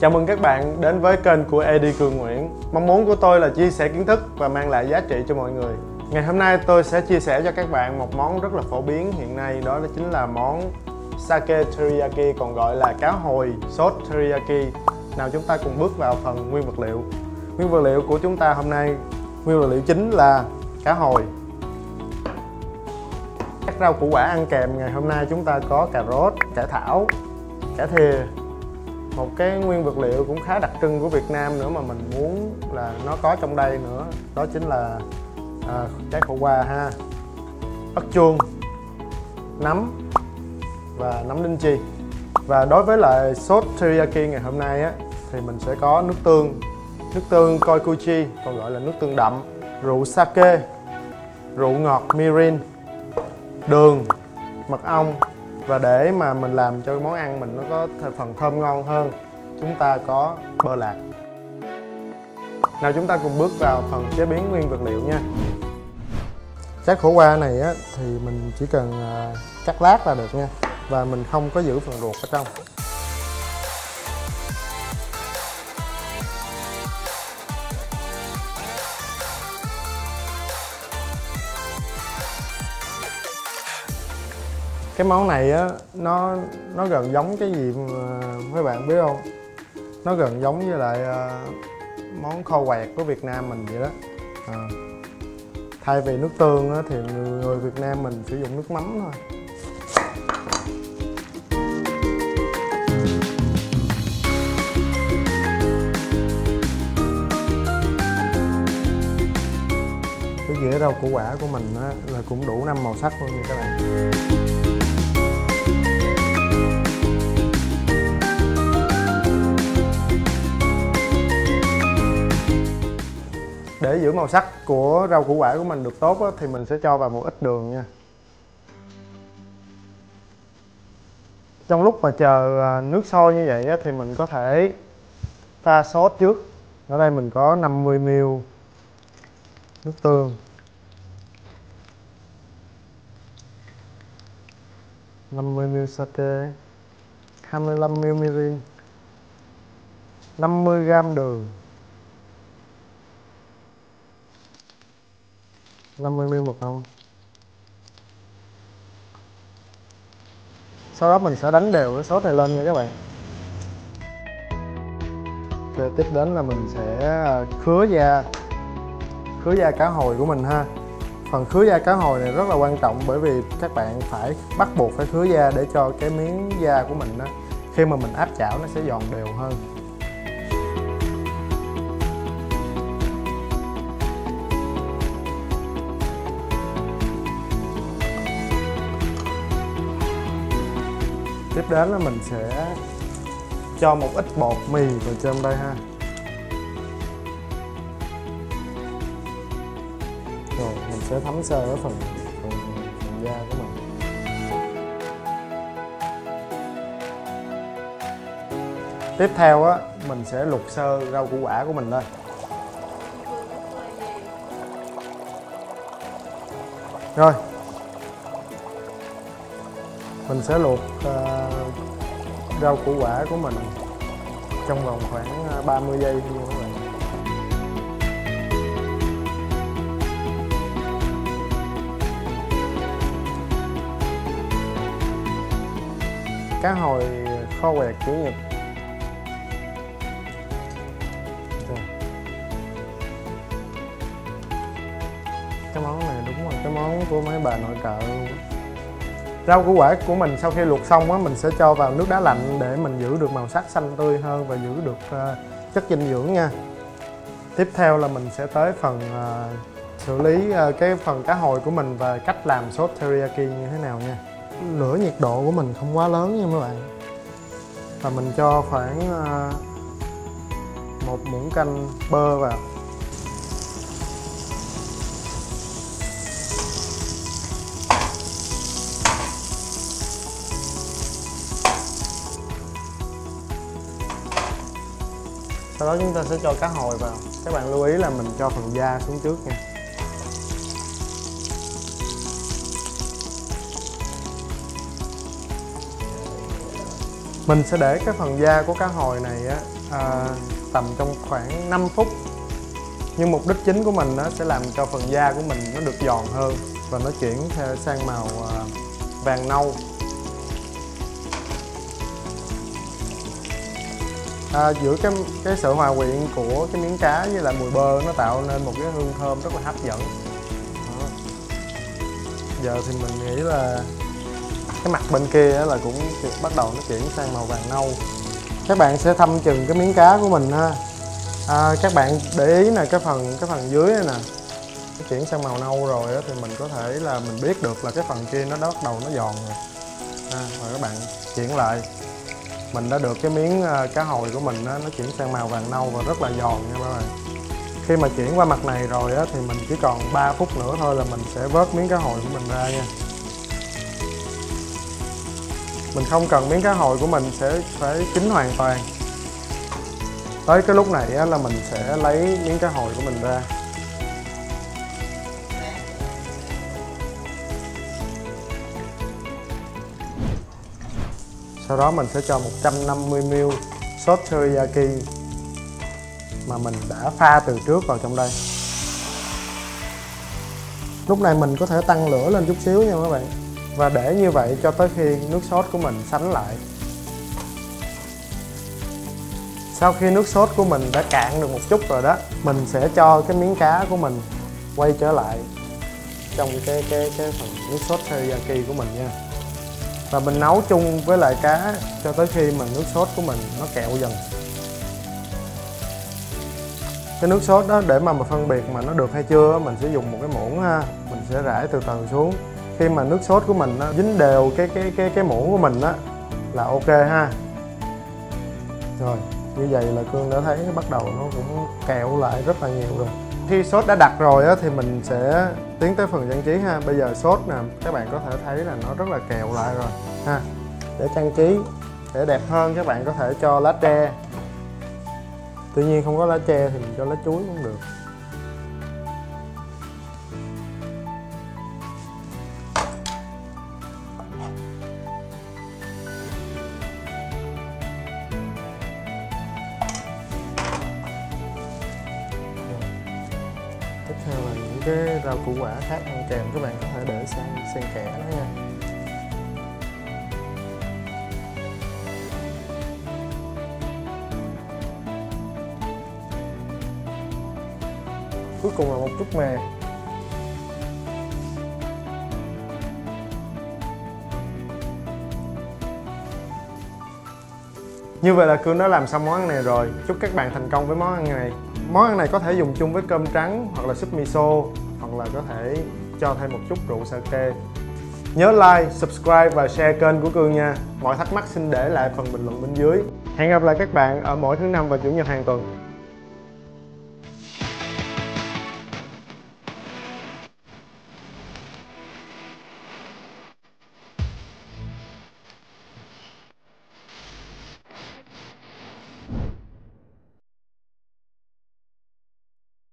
Chào mừng các bạn đến với kênh của Eddie Cường Nguyễn. Mong muốn của tôi là chia sẻ kiến thức và mang lại giá trị cho mọi người. Ngày hôm nay tôi sẽ chia sẻ cho các bạn một món rất là phổ biến hiện nay, đó chính là món Sake Teriyaki, còn gọi là cá hồi sốt teriyaki. Nào chúng ta cùng bước vào phần nguyên vật liệu. Nguyên vật liệu của chúng ta hôm nay, nguyên vật liệu chính là cá hồi. Các rau củ quả ăn kèm ngày hôm nay chúng ta có cà rốt, cải thảo, cải thìa. Một cái nguyên vật liệu cũng khá đặc trưng của Việt Nam nữa mà mình muốn là nó có trong đây nữa, đó chính là trái khổ qua ha, ớt chuông, nấm và nấm linh chi. Và đối với lại sốt teriyaki ngày hôm nay á, thì mình sẽ có nước tương koikuchi, còn gọi là nước tương đậm, rượu sake, rượu ngọt mirin, đường, mật ong. Và để mà mình làm cho món ăn mình nó có phần thơm ngon hơn, chúng ta có bơ lạc. Nào chúng ta cùng bước vào phần chế biến nguyên vật liệu nha. Trái khổ qua này á, thì mình chỉ cần cắt lát là được nha. Và mình không có giữ phần ruột ở trong. Cái món này á, nó gần giống cái gì mà mấy bạn biết không? Nó gần giống với lại món kho quẹt của Việt Nam mình vậy đó. Thay vì nước tương á, thì người Việt Nam mình sử dụng nước mắm thôi. Cái dĩa rau củ quả của mình á, là cũng đủ 5 màu sắc luôn nha các bạn. Để giữ màu sắc của rau củ quả của mình được tốt á, thì mình sẽ cho vào một ít đường nha. Trong lúc mà chờ nước sôi như vậy á, thì mình có thể pha sốt trước. Ở đây mình có 50ml nước tương, 50ml sake, 25ml mirin, 50g đường, 50ml mật ong. Sau đó mình sẽ đánh đều cái sốt này lên nha các bạn. Rồi tiếp đến là mình sẽ khứa da cá hồi của mình ha. Phần khứa da cá hồi này rất là quan trọng, bởi vì các bạn phải bắt buộc phải khứa da để cho cái miếng da của mình đó, khi mà mình áp chảo nó sẽ giòn đều hơn. Tiếp đến là mình sẽ cho một ít bột mì vào trong đây ha. Rồi mình sẽ thấm sơ ở phần da của mình. Tiếp theo á, mình sẽ luộc sơ rau củ quả của mình lên. Rồi mình sẽ luộc rau củ quả của mình trong vòng khoảng 30 giây thôi các bạn. Cá hồi kho quẹt kiểu Nhật. Cái món này đúng là cái món của mấy bà nội trợ luôn. Rau củ quả của mình sau khi luộc xong á, mình sẽ cho vào nước đá lạnh để mình giữ được màu sắc xanh tươi hơn và giữ được chất dinh dưỡng nha. Tiếp theo là mình sẽ tới phần xử lý cái phần cá hồi của mình và cách làm sốt teriyaki như thế nào nha. Lửa nhiệt độ của mình không quá lớn nha các bạn. Và mình cho khoảng 1 muỗng canh bơ vào. Sau đó chúng ta sẽ cho cá hồi vào. Các bạn lưu ý là mình cho phần da xuống trước nha. Mình sẽ để cái phần da của cá hồi này á tầm trong khoảng 5 phút. Nhưng mục đích chính của mình nó sẽ làm cho phần da của mình nó được giòn hơn và nó chuyển sang màu vàng nâu. Giữa cái sự hòa quyện của cái miếng cá với lại mùi bơ nó tạo nên một cái hương thơm rất là hấp dẫn. Đó. Giờ thì mình nghĩ là cái mặt bên kia là cũng bắt đầu nó chuyển sang màu vàng nâu. Các bạn sẽ thâm chừng cái miếng cá của mình ha. Các bạn để ý là cái phần dưới này nè, nó chuyển sang màu nâu rồi đó, thì mình có thể là mình biết được là cái phần kia nó bắt đầu nó giòn rồi. Rồi các bạn chuyển lại, mình đã được cái miếng cá hồi của mình nó chuyển sang màu vàng nâu và rất là giòn nha các bạn. Khi mà chuyển qua mặt này rồi á, thì mình chỉ còn 3 phút nữa thôi là mình sẽ vớt miếng cá hồi của mình ra nha. Mình không cần miếng cá hồi của mình sẽ phải chín hoàn toàn. Tới cái lúc này á, là mình sẽ lấy miếng cá hồi của mình ra. Sau đó mình sẽ cho 150ml sốt teriyaki mà mình đã pha từ trước vào trong đây. Lúc này mình có thể tăng lửa lên chút xíu nha các bạn. Và để như vậy cho tới khi nước sốt của mình sánh lại. Sau khi nước sốt của mình đã cạn được một chút rồi đó, mình sẽ cho cái miếng cá của mình quay trở lại trong cái phần nước sốt teriyaki của mình nha. Và mình nấu chung với lại cá cho tới khi mà nước sốt của mình nó kẹo dần. Cái nước sốt đó để mà phân biệt mà nó được hay chưa, mình sẽ dùng một cái muỗng ha, mình sẽ rải từ từ xuống. Khi mà nước sốt của mình nó dính đều cái muỗng của mình á là ok ha. Rồi, như vậy là Cương đã thấy bắt đầu nó cũng kẹo lại rất là nhiều rồi. Khi sốt đã đặc rồi á thì mình sẽ tiến tới phần trang trí ha. Bây giờ sốt nè, các bạn có thể thấy là nó rất là kẹo lại rồi ha. Để trang trí, để đẹp hơn các bạn có thể cho lá tre. Tuy nhiên không có lá tre thì mình cho lá chuối cũng được. Tiếp theo là những cái rau củ quả khác ăn kèm, các bạn có thể để xen kẽ nó nha. Cuối cùng là một chút mè. Như vậy là Cương đã làm xong món ăn này rồi. Chúc các bạn thành công với món ăn này. Món ăn này có thể dùng chung với cơm trắng hoặc là súp miso, hoặc là có thể cho thêm một chút rượu sake. Nhớ like, subscribe và share kênh của Cương nha. Mọi thắc mắc xin để lại phần bình luận bên dưới. Hẹn gặp lại các bạn ở mỗi thứ Năm và Chủ nhật hàng tuần.